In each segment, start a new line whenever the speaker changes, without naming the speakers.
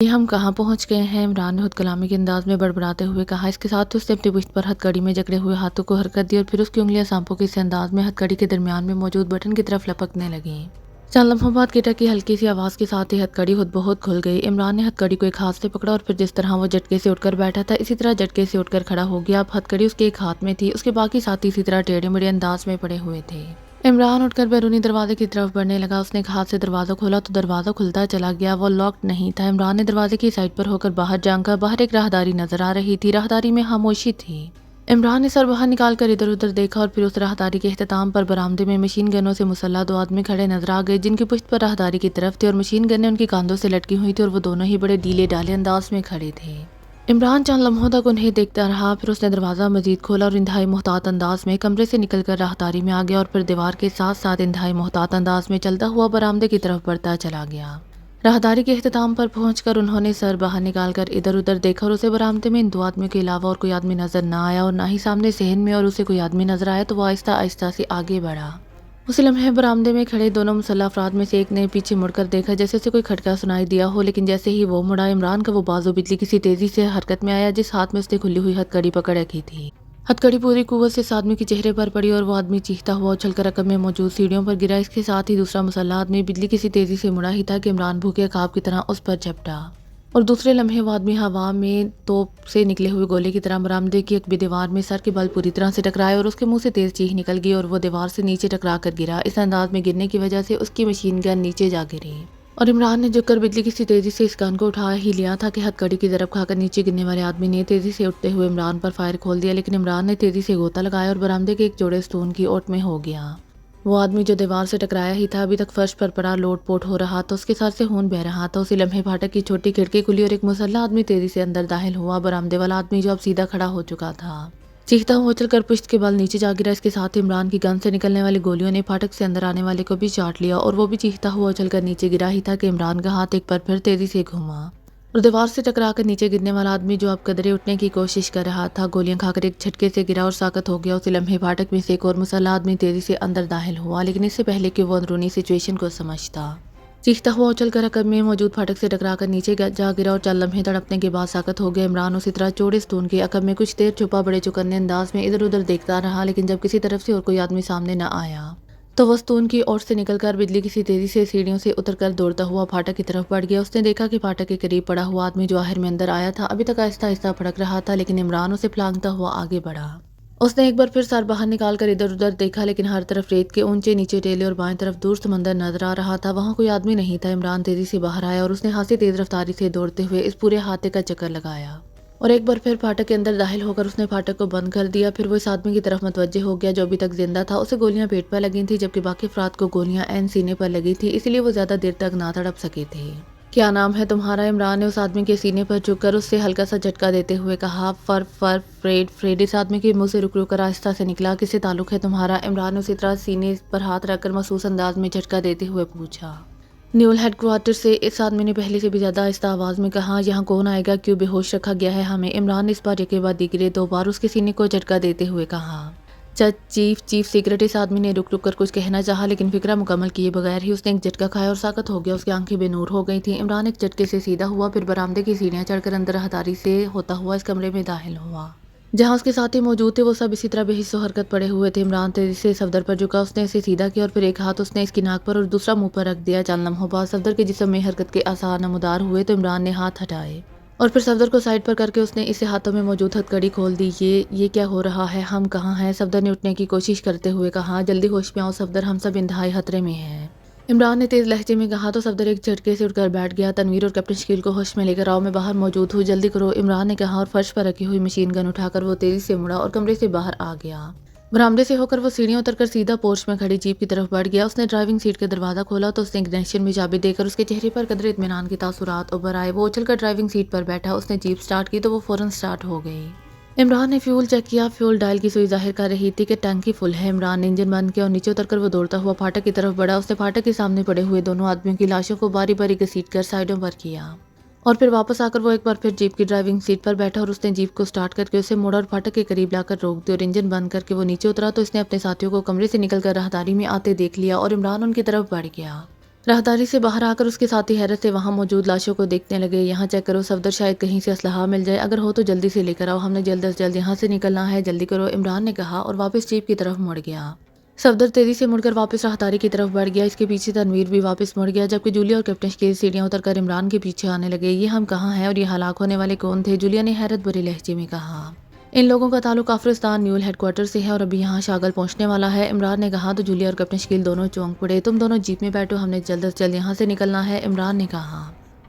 یہ ہم کہاں پہنچ گئے ہیں؟ عمران نے خود کلامی کے انداز میں بڑبڑاتے ہوئے کہا۔ اس کے ساتھ اس نے اپنی پشت پر ہتھ کڑی میں جکڑے ہوئے ہاتھوں کو حرکت دی اور پھر اس کی انگلیاں سانپوں کے اس انداز میں ہتھ کڑی کے درمیان میں موجود بٹن کی طرف لپکنے لگیں۔ چند لمحوں بعد گٹر کی ہلکی سی آواز کے ساتھ ہی ہتھ کڑی خود بہت کھل گئی۔ عمران نے ہتھ کڑی کو ایک ہاتھ سے پکڑا اور پھر جس طرح وہ جھٹکے سے اٹھ کر بیٹھا تھا اسی طرح جھٹکے سے اٹھ کر کھڑا ہو گیا۔ اب ہتھ کڑی اس کے ایک ہاتھ میں تھی، اس کے باقی ساتھی اسی طرح ٹیڑھے میڑھے انداز میں پڑے ہوئے تھے۔ عمران اٹھ کر بیرونی دروازے کی طرف بڑھنے لگا۔ اس نے ایک ہاتھ سے دروازہ کھولا تو دروازہ کھلتا چلا گیا، وہ لاکڈ نہیں تھا۔ عمران نے دروازے کی سائڈ پر ہو کر باہر جھانکا۔ باہر ایک راہداری نظر آ رہی تھی، راہداری میں خاموشی تھی۔ عمران نے سر باہر نکال کر ادھر ادھر دیکھا اور پھر اس راہداری کے اختتام پر برآمدے میں مشین گنوں سے مسلح دو آدمی کھڑے نظر آ گئے، جن کی پشت پر راہداری کی طرف تھی اور مشین گنیں ان کی کاندھوں سے لٹکی ہوئی تھی اور وہ دونوں ہی بڑے ڈھیلے ڈھالے انداز میں کھڑے تھے۔ عمران چند لمحوں تک انہیں دیکھتا رہا، پھر اس نے دروازہ مزید کھولا اور انتہائی محتاط انداز میں کمرے سے نکل کر راہداری میں آ گیا اور پھر دیوار کے ساتھ ساتھ انتہائی محتاط انداز میں چلتا ہوا برآمدے کی طرف بڑھتا چلا گیا۔ راہداری کے اختتام پر پہنچ کر انہوں نے سر باہر نکال کر ادھر ادھر دیکھا اور اسے برآمدے میں ان دو آدمیوں کے علاوہ اور کوئی آدمی نظر نہ آیا اور نہ ہی سامنے صحن میں اور اسے کوئی آدمی نظر آیا تو وہ آہستہ آہستہ سے آگے بڑھا۔ اسی لمحے برآمدے میں کھڑے دونوں مسلح افراد میں سے ایک نے پیچھے مڑ کر دیکھا جیسے اسے کوئی کھٹکا سنائی دیا ہو، لیکن جیسے ہی وہ مڑا عمران کا وہ بازو بجلی کسی تیزی سے حرکت میں آیا جس ہاتھ میں اس نے کھلی ہوئی ہتھ کڑی پکڑ رکھی تھی۔ ہتھ کڑی پوری قوت سے اس آدمی کے چہرے پر پڑی اور وہ آدمی چیختا ہوا اچھل کر عقب میں موجود سیڑھیوں پر گرا۔ اس کے ساتھ ہی دوسرا مسلح آدمی بجلی کسی تیزی سے مڑا ہی تھا کہ عمران بھوکے عقاب کی طرح اس پر جھپٹا اور دوسرے لمحے وہ آدمی ہوا میں توپ سے نکلے ہوئے گولے کی طرح برآمدے کی عقبی دیوار میں سر کے بل پوری طرح سے ٹکرائے اور اس کے منہ سے تیز چیخ نکل گئی اور وہ دیوار سے نیچے ٹکرا کر گرا۔ اس انداز میں گرنے کی وجہ سے اس کی مشین گن نیچے جا گری اور عمران نے جھک کر بجلی کسی تیزی سے اس گن کو اٹھا ہی لیا تھا کہ ہتھ کڑی کی ضرب کھا کر نیچے گرنے والے آدمی نے تیزی سے اٹھتے ہوئے عمران پر فائر کھول دیا، لیکن عمران نے تیزی سے غوطہ لگایا اور برآمدے کے ایک جوڑے ستون کی اوٹ میں ہو گیا۔ وہ آدمی جو دیوار سے ٹکرایا ہی تھا ابھی تک فرش پر پڑا لوٹ پوٹ ہو رہا تھا، اس کے سر سے خون بہہ رہا تھا۔ اسی لمحے پھاٹک کی چھوٹی کھڑکی کھلی اور ایک مسلح آدمی تیزی سے اندر داخل ہوا۔ برآمدے والا آدمی جو اب سیدھا کھڑا ہو چکا تھا چیختا ہوا اچھل کر پشت کے بل نیچے جا گرا۔ اس کے ساتھ ہی عمران کی گن سے نکلنے والی گولیوں نے پھاٹک سے اندر آنے والے کو بھی چاٹ لیا اور وہ بھی چیختا ہوا اچھل کر نیچے گرا ہی تھا کہ عمران کا ہاتھ ایک بار پھر تیزی سے گھوما اور دیوار سے ٹکرا کر نیچے گرنے والا آدمی جو اب قدرے اٹھنے کی کوشش کر رہا تھا گولیاں کھا کر ایک جھٹکے سے گرا اور ساقط ہو گیا۔ اسی لمحے پھاٹک میں سے ایک اور مسلح آدمی تیزی سے اندر داخل ہوا، لیکن اس سے پہلے کہ وہ اندرونی سچویشن کو سمجھتا چیختا ہوا اچھل کر عقب میں موجود پھاٹک سے ٹکرا کر نیچے جا گرا اور چند لمحے تڑپنے کے بعد ساقط ہو گیا۔ عمران اسی طرح چوڑے ستون کے عقب میں کچھ دیر چھپا بڑے چوکنے انداز میں ادھر ادھر دیکھتا رہا، لیکن جب کسی طرف سے اور کوئی آدمی سامنے نہ آیا تو وہ ستون کی اوٹ سے نکل کر بجلی کسی تیزی سے سیڑھیوں سے اتر کر دوڑتا ہوا پھاٹک کی طرف بڑھ گیا۔ اس نے دیکھا کہ پھاٹک کے قریب پڑا ہوا آدمی جو آخر میں اندر آیا تھا ابھی تک آہستہ آہستہ پھڑک رہا تھا، لیکن عمران اسے پھلانگتا ہوا آگے بڑھا۔ اس نے ایک بار پھر سر باہر نکال کر ادھر ادھر دیکھا، لیکن ہر طرف ریت کے اونچے نیچے ٹیلے اور بائیں طرف دور سمندر نظر آ رہا تھا، وہاں کوئی آدمی نہیں تھا۔ عمران تیزی سے باہر آیا اور اس نے خاصی تیز رفتاری سے دوڑتے ہوئے اس پورے احاطے کا چکر لگایا اور ایک بار پھر پھاٹک کے اندر داخل ہو کر اس نے پھاٹک کو بند کر دیا۔ پھر وہ اس آدمی کی طرف متوجہ ہو گیا جو ابھی تک زندہ تھا۔ اسے گولیاں پیٹ پر لگی تھیں جبکہ باقی افراد کو گولیاں عین سینے پر لگی تھی، اس لیے وہ زیادہ دیر تک نہ تڑپ سکے تھے۔ کیا نام ہے تمہارا؟ عمران نے اس آدمی کے سینے پر جھک کر اس سے ہلکا سا جھٹکا دیتے ہوئے کہا۔ فریڈ اس آدمی کے منہ سے رک رک کر آہستہ سے نکلا۔ کس سے تعلق ہے تمہارا؟ عمران نے اسی طرح سینے پر ہاتھ رکھ کر محسوس انداز میں جھٹکا دیتے ہوئے پوچھا۔ نیول ہیڈ کوارٹر سے، اس آدمی نے پہلے سے بھی زیادہ آہستہ آواز میں کہا۔ یہاں کون آئے گا؟ کیوں بے ہوش رکھا گیا ہے ہمیں؟ عمران نے اس بار ایک کے بعد دیگرے دو بار اس کے سینے کو جھٹکا دیتے ہوئے کہا۔ چیف سیکرٹ اس آدمی نے رک رک کر کچھ کہنا چاہا، لیکن فکرہ مکمل کیے بغیر ہی اس نے ایک جھٹکا کھایا اور ساقط ہو گیا۔ اس کی آنکھیں بے نور ہو گئی تھیں۔ عمران ایک جھٹکے سے سیدھا ہوا، پھر برآمدے کی سیڑھیاں چڑھ کر اندر راہداری سے ہوتا ہوا اس کمرے میں داخل ہوا جہاں اس کے ساتھی موجود تھے۔ وہ سب اسی طرح بے حس و حرکت پڑے ہوئے تھے۔ عمران تیزی سے صفدر پر جھکا، اس نے اسے سیدھا کیا اور پھر ایک ہاتھ اس نے اس کی ناک پر اور دوسرا منہ پر رکھ دیا۔ چند لمحوں بعد صفدر کے جسم میں حرکت کے آثار نمودار ہوئے تو عمران نے ہاتھ ہٹائے اور پھر صفدر کو سائڈ پر کر کے اس نے اسے ہاتھوں میں موجود ہتھ کڑی کھول دی۔ یہ کیا ہو رہا ہے؟ ہم کہاں ہیں؟ صفدر نے اٹھنے کی کوشش کرتے ہوئے کہا۔ جلدی ہوش میں آؤ صفدر، ہم سب انتہائی خطرے میں ہیں، عمران نے تیز لہجے میں کہا تو صفدر ایک جھٹکے سے اٹھ کر بیٹھ گیا۔ تنویر اور کیپٹن شکیل کو ہوش میں لے کر آؤ، میں باہر موجود ہوں، جلدی کرو، عمران نے کہا اور فرش پر رکھی ہوئی مشین گن اٹھا کر وہ تیزی سے مڑا اور کمرے سے باہر آ گیا۔ برآمدے سے ہو کر وہ سیڑھیاں اتر کر سیدھا پورچ میں کھڑی جیپ کی طرف بڑھ گیا۔ اس نے ڈرائیونگ سیٹ کا دروازہ کھولا تو اس نے اگنیشن میں چابی دے کر اس کے چہرے پر قدرے اطمینان کے تاثرات ابھر آئے۔ وہ اچھل کر ڈرائیونگ سیٹ پر بیٹھا، اس نے جیپ سٹارٹ کی تو وہ فوراً سٹارٹ ہو گئی۔ عمران نے فیول چیک کیا، فیول ڈائل کی سوئی ظاہر کر رہی تھی کہ ٹینکی فل ہے۔ عمران نے انجن بند کیا اور نیچے اتر کر وہ دوڑتا ہوا پھاٹک کی طرف بڑھا۔ اس نے پھاٹک کے سامنے پڑے ہوئے دونوں آدمیوں کی لاشوں کو باری باری گھسیٹ کر سائیڈوں پر کیا اور پھر واپس آ کر وہ ایک بار پھر جیپ کی ڈرائیونگ سیٹ پر بیٹھا اور اس نے جیپ کو سٹارٹ کر کے اسے موڑا اور پھاٹک کے قریب لا کر روک دی اور انجن بند کر کے وہ نیچے اترا تو اس نے اپنے ساتھیوں کو کمرے سے نکل کر راہداری میں آتے دیکھ لیا اور عمران ان کی طرف بڑھ گیا۔ راہداری سے باہر آ کر اس کے ساتھی حیرت سے وہاں موجود لاشوں کو دیکھنے لگے۔ یہاں چیک کرو صفدر، شاید کہیں سے اسلحہ مل جائے، اگر ہو تو جلدی سے لے کر آؤ، ہم نے جلد از جلد یہاں سے نکلنا ہے، جلدی کرو، عمران نے کہا اور واپس جیپ کی طرف مڑ گیا۔ صفدر تیزی سے مڑ کر واپس راہداری کی طرف بڑھ گیا، اس کے پیچھے تنویر بھی واپس مڑ گیا، جبکہ جولیا اور کیپٹن شکیل سیڑھیاں اتر کر عمران کے پیچھے آنے لگے۔ یہ ہم کہاں ہیں اور یہ ہلاک ہونے والے کون تھے؟ جولیا نے حیرت بھرے لہجے میں کہا۔ ان لوگوں کا تعلق کافرستان نیول ہیڈ کوارٹر سے ہے اور ابھی یہاں شاگل پہنچنے والا ہے، عمران نے کہا۔ تو جولیا اور کیپٹن شکیل دونوں چونک پڑے۔ تم دونوں جیپ میں بیٹھو، ہم نے جلد از جلد یہاں سے نکلنا ہے، عمران نے کہا۔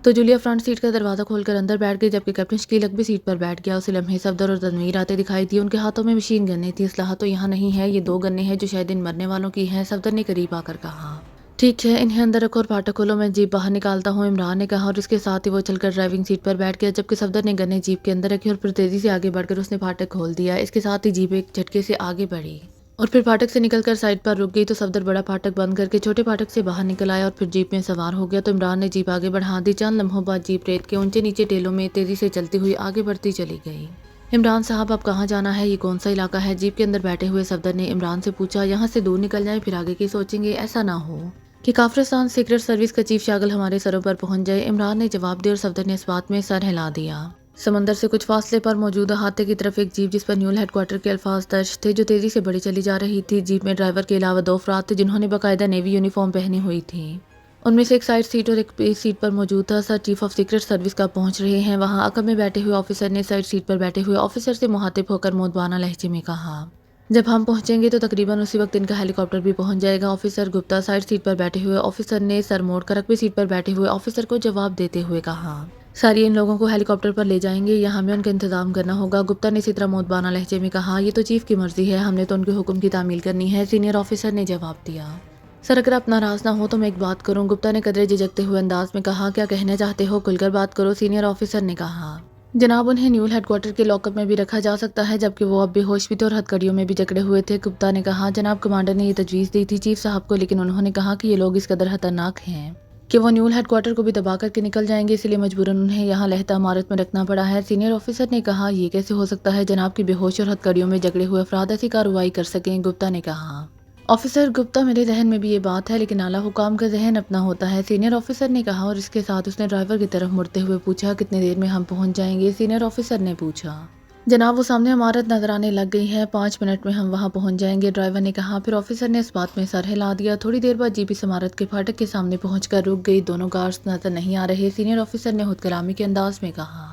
تو جولیا فرنٹ سیٹ کا دروازہ کھول کر اندر بیٹھ گئی، جبکہ کیپٹن شکیل اگبی سیٹ پر بیٹھ گیا۔ اسی لمحے صفدر اور تنویر آتے دکھائی دیے، ان کے ہاتھوں میں مشین گنیں تھی۔ اسلحہ تو یہاں نہیں ہے، یہ 2 گنیں ہیں جو شاید ان مرنے والوں کی ہیں، صفدر نے قریب آ کر کہا۔ ٹھیک ہے، انہیں اندر رکھو اور پھاٹک کھولو، میں جیپ باہر نکالتا ہوں، عمران نے کہا، اور اس کے ساتھ ہی وہ چل کر ڈرائیونگ سیٹ پر بیٹھ گیا، جبکہ صفدر نے گنیں جیپ کے اندر رکھی اور پھر تیزی سے آگے بڑھ کر اس نے پھاٹک کھول دیا۔ اس کے ساتھ ہی جیپ ایک جھٹکے سے آگے بڑھی اور پھر پھاٹک سے نکل کر سائڈ پر رک گئی۔ تو صفدر بڑا پھاٹک بند کر کے چھوٹے پھاٹک سے باہر نکل آیا اور پھر جیپ میں سوار ہو گیا۔ تو عمران نے جیپ آگے بڑھا دی۔ چند لمحوں بعد جیپ ریت کے اونچے نیچے ٹیلوں میں تیزی سے چلتی ہوئی آگے بڑھتی چلی گئی۔ عمران صاحب، اب کہاں جانا ہے؟ یہ کون سا علاقہ ہے؟ جیپ کے اندر بیٹھے ہوئے صفدر نے عمران سے پوچھا۔ یہاں سے دور نکل جائیں، پھر آگے کی سوچیں گے، ایسا نہ ہو کہ کافرستان سیکرٹ سروس کا چیف شاگل ہمارے سروں پر پہنچ جائے، عمران نے جواب دیا اور صفدر نے اس بات میں سر ہلا دیا۔ سمندر سے کچھ فاصلے پر موجود احاطے کی طرف ایک جیپ جس پر نیول ہیڈ کوارٹر کے الفاظ درج تھے جو تیزی سے بڑھی چلی جا رہی تھی۔ جیپ میں ڈرائیور کے علاوہ 2 افراد تھے جنہوں نے باقاعدہ نیوی یونیفارم پہنی ہوئی تھی۔ ان میں سے ایک سائڈ سیٹ اور ایک بیس سیٹ پر موجود تھا۔ سر، چیف آف سیکرٹ سروس کا پہنچ رہے ہیں، وہاں عقب میں بیٹھے ہوئے آفیسر نے سائڈ سیٹ پر بیٹھے ہوئے آفیسر سے مخاطب ہو کر مؤدبانہ لہجے میں کہا۔ جب ہم پہنچیں گے تو تقریباً اسی وقت ان کا ہیلی کاپٹر بھی پہنچ جائے گا، آفیسر گپتا سائڈ سیٹ پر بیٹھے ہوئے آفیسر نے سر موڑ کر عقبی سیٹ پر بیٹھے ہوئے آفیسر کو جواب دیتے ہوئے کہا۔ سر، یہ ان لوگوں کو ہیلی کاپٹر پر لے جائیں گے یا ہمیں ان کا انتظام کرنا ہوگا؟ گپتا نے اسی طرح مؤدبانہ لہجے میں کہا۔ یہ تو چیف کی مرضی ہے، ہم نے تو ان کے حکم کی تعمیل کرنی ہے، سینئر آفیسر نے جواب دیا۔ سر، اگر آپ ناراض نہ ہو تو میں ایک بات کروں، گپتا نے قدرے جھجکتے ہوئے انداز میں کہا۔ کیا کہنا چاہتے ہو؟ کھل کر بات کرو، سینئر آفیسر نے کہا۔ جناب، انہیں نیول ہیڈ کوارٹر کے لاک اپ میں بھی رکھا جا سکتا ہے، جبکہ وہ اب بے ہوش بھی تھے اور ہتھکڑیوں میں بھی جکڑے ہوئے تھے، گپتا نے کہا۔ جناب، کمانڈر نے یہ تجویز دی تھی چیف صاحب کو، لیکن انہوں نے کہا کہ یہ لوگ اس قدر خطرناک ہیں کہ وہ نیول ہیڈ کوارٹر کو بھی دبا کر کے نکل جائیں گے، اس لیے مجبوراً انہیں یہاں لہتا عمارت میں رکھنا پڑا ہے، سینئر آفیسر نے کہا۔ یہ کیسے ہو سکتا ہے جناب کہ بے ہوش اور ہتھکڑیوں میں جکڑے ہوئے افراد ایسی کارروائی کر سکیں؟ گپتا نے کہا۔ آفیسر گپتا، میرے ذہن میں بھی یہ بات ہے، لیکن اعلیٰ حکام کا ذہن اپنا ہوتا ہے، سینئر آفیسر نے کہا، اور اس کے ساتھ اس نے ڈرائیور کی طرف مڑتے ہوئے پوچھا۔ کتنی دیر میں ہم پہنچ جائیں گے؟ سینئر آفیسر نے پوچھا۔ جناب، وہ سامنے عمارت نظر آنے لگ گئی ہے، 5 منٹ میں ہم وہاں پہنچ جائیں گے، ڈرائیور نے کہا۔ پھر آفیسر نے اس بات میں سر ہلا دیا۔ تھوڑی دیر بعد جیپ اس عمارت کے پھاٹک کے سامنے پہنچ کر رک گئی۔ دونوں گارڈز نظر نہیں آ رہے، سینئر آفیسر نے خود کلامی کے انداز میں کہا،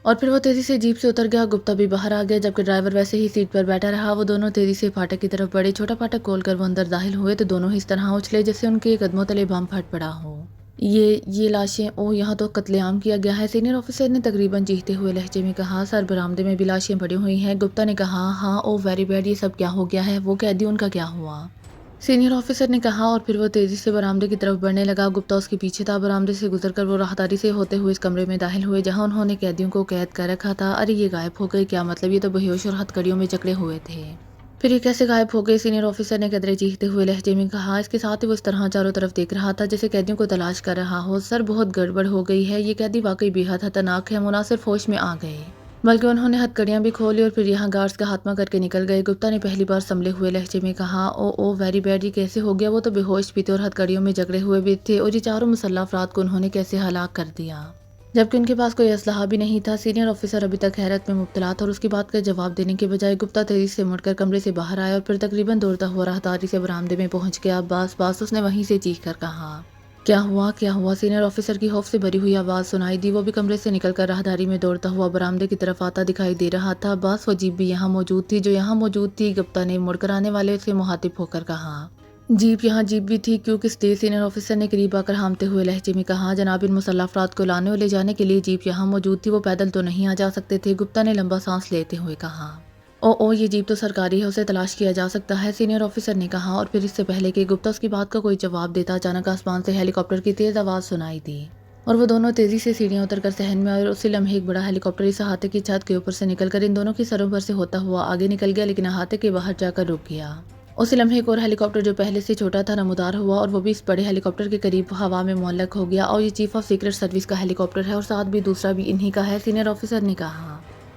اور پھر وہ تیزی سے جیپ سے اتر گیا۔ گپتا بھی باہر آ گیا، جبکہ ڈرائیور ویسے ہی سیٹ پر بیٹھا رہا۔ وہ دونوں تیزی سے پھاٹک کی طرف بڑھے، چھوٹا پھاٹک کھول کر وہ اندر داخل ہوئے تو دونوں اس طرح اچھلے جیسے ان کے قدموں تلے بم پھٹ پڑا ہو۔ یہ لاشیں، او یہاں تو قتل عام کیا گیا ہے، سینئر آفیسر نے تقریباً چیختے ہوئے لہجے میں کہا۔ سر، برآمدے میں بھی لاشیں پڑی ہوئی ہیں، گپتا نے کہا۔ ہاں، او ویری بیڈ، یہ سب کیا ہو گیا ہے؟ وہ قیدی، ان کا کیا ہوا؟ سینئر آفیسر نے کہا، اور پھر وہ تیزی سے برآمدے کی طرف بڑھنے لگا۔ گپتا اس کے پیچھے تھا، برآمدے سے گزر کر وہ راہداری سے ہوتے ہوئے اس کمرے میں داخل ہوئے جہاں انہوں نے قیدیوں کو قید کر رکھا تھا۔ ارے یہ غائب ہو گئے، کیا مطلب؟ یہ تو بے ہوش اور ہتھکڑیوں میں جکڑے ہوئے تھے، پھر یہ کیسے غائب ہو گئے؟ سینئر آفیسر نے قدرے چیختے ہوئے لہجے میں کہا۔ اس کے ساتھ ہی وہ اس طرح چاروں طرف دیکھ رہا تھا جیسے قیدیوں کو تلاش کر رہا ہو۔ سر، بہت گڑبڑ ہو گئی ہے، یہ قیدی واقعی بے حد خطرناک ہے، مناصر ہوش میں آ گئے، بلکہ انہوں نے ہتھکڑیاں بھی کھولی اور پھر یہاں گارڈز کا خاتمہ کر کے نکل گئے، گپتا نے پہلی بار سنبھلے ہوئے لہجے میں کہا۔ او ویری بیڈ، یہ کیسے ہو گیا؟ وہ تو بے ہوش بھی تھے اور ہتھکڑیوں میں جکڑے ہوئے بھی تھے، اور یہ چاروں مسلح افراد کو انہوں نے کیسے ہلاک کر دیا جبکہ ان کے پاس کوئی اسلحہ بھی نہیں تھا؟ سینئر آفیسر ابھی تک حیرت میں مبتلا تھا اور اس کی بات کا جواب دینے کے بجائے گپتا تیزی سے مڑ کر کمرے سے باہر آیا اور پھر تقریباً دوڑتا ہوا راہداری سے برآمدے میں پہنچ گیا۔ باس باس، اس نے وہیں سے چیخ کر کہا۔ کیا ہوا؟ کیا ہوا؟ سینئر آفیسر کی خوف سے بھری ہوئی آواز سنائی دی۔ وہ بھی کمرے سے نکل کر راہداری میں دوڑتا ہوا برآمدے کی طرف آتا دکھائی دے رہا تھا۔ باس، وہ جیپ بھی یہاں موجود تھی جو یہاں موجود تھی؟ گپتا نے مڑ کر آنے والے سے مخاطب ہو کر کہا۔ جیپ بھی تھی، کیوں، کس لیے؟ سینئر آفیسر نے قریب آ کر ہامتے ہوئے لہجے میں کہا۔ جناب، ان مسلح افراد کو لانے اور لے جانے کے لیے جیپ یہاں موجود تھی، وہ پیدل تو نہیں آ جا سکتے تھے، گپتا نے لمبا سانس لیتے ہوئے کہا۔ او یہ جیپ تو سرکاری ہے، اسے تلاش کیا جا سکتا ہے، سینئر آفیسر نے کہا، اور پھر اس سے پہلے کہ گپتا اس کی بات کا کوئی جواب دیتا اچانک آسمان سے ہیلی کاپٹر کی تیز آواز سنائی دی اور وہ دونوں تیزی سے سیڑھیاں اتر کر صحن میں آئے اور اسی لمحے ایک بڑا ہیلی کاپٹر اس احاطے کی چھت کے اوپر سے نکل کر ان دونوں کی سروں پر سے ہوتا ہوا آگے نکل گیا، لیکن احاطے کے باہر جا کر رک گیا۔ اسی لمحے ایک اور ہیلی کاپٹر جو پہلے سے چھوٹا تھا نمودار ہوا اور وہ بھی اس بڑے ہیلی کاپٹر کے قریب ہوا میں معلق ہو گیا۔ اور یہ چیف آف سیکرٹ سروس کا ہیلی کاپٹر ہے اور ساتھ بھی دوسرا بھی انہی کا ہے، سینئر آفیسر نے کہا۔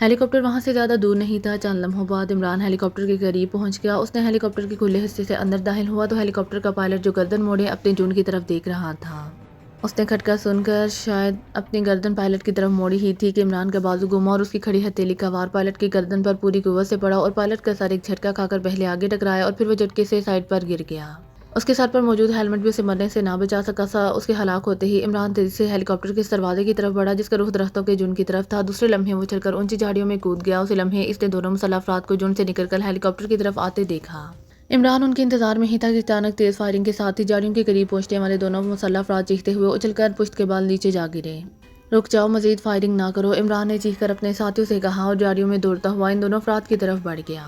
ہیلی کاپٹر وہاں سے زیادہ دور نہیں تھا۔ چند لمحوں بعد عمران ہیلی کاپٹر کے قریب پہنچ گیا۔ اس نے ہیلی کاپٹر کے کھلے حصے سے اندر داخل ہوا تو ہیلی کاپٹر کا پائلٹ جو گردن موڑے اپنے جون کی طرف دیکھ رہا تھا۔ اس نے کھٹکا سن کر شاید اپنی گردن پائلٹ کی طرف موڑی ہی تھی کہ عمران کا بازو گھوما اور اس کی کھڑی ہتھیلی کا وار پائلٹ کی گردن پر پوری قوت سے پڑا اور پائلٹ کا سر ایک جھٹکا کھا کر پہلے آگے ٹکرایا اور پھر وہ جھٹکے سے سائیڈ پر گر گیا۔ اس کے سر پر موجود ہیلمٹ بھی اسے مرنے سے نہ بچا سکا تھا۔ اس کے ہلاک ہوتے ہی عمران تیزی سے ہیلی کاپٹر کے اس دروازے کی طرف بڑھا جس کا رخ درختوں کے جھنڈ کی طرف تھا۔ دوسرے لمحے وہ اچھل کر اونچی جھاڑیوں میں کود گیا۔ اسی لمحے اس نے دونوں مسلح افراد کو جھنڈ سے نکل کر ہیلی کاپٹر کی طرف آتے دیکھا۔ عمران ان کے انتظار میں ہی تھا کہ اچانک تیز فائرنگ کے ساتھ ہی جھاڑیوں کے قریب پہنچنے والے دونوں مسلح افراد چیختے ہوئے اچھل کر پشت کے بال نیچے جا گرے۔ رک جاؤ، مزید فائرنگ نہ کرو، عمران نے چیخ کر اپنے ساتھیوں سے کہا اور جھاڑیوں میں دوڑتا ہوا ان دونوں افراد کی طرف بڑھ گیا۔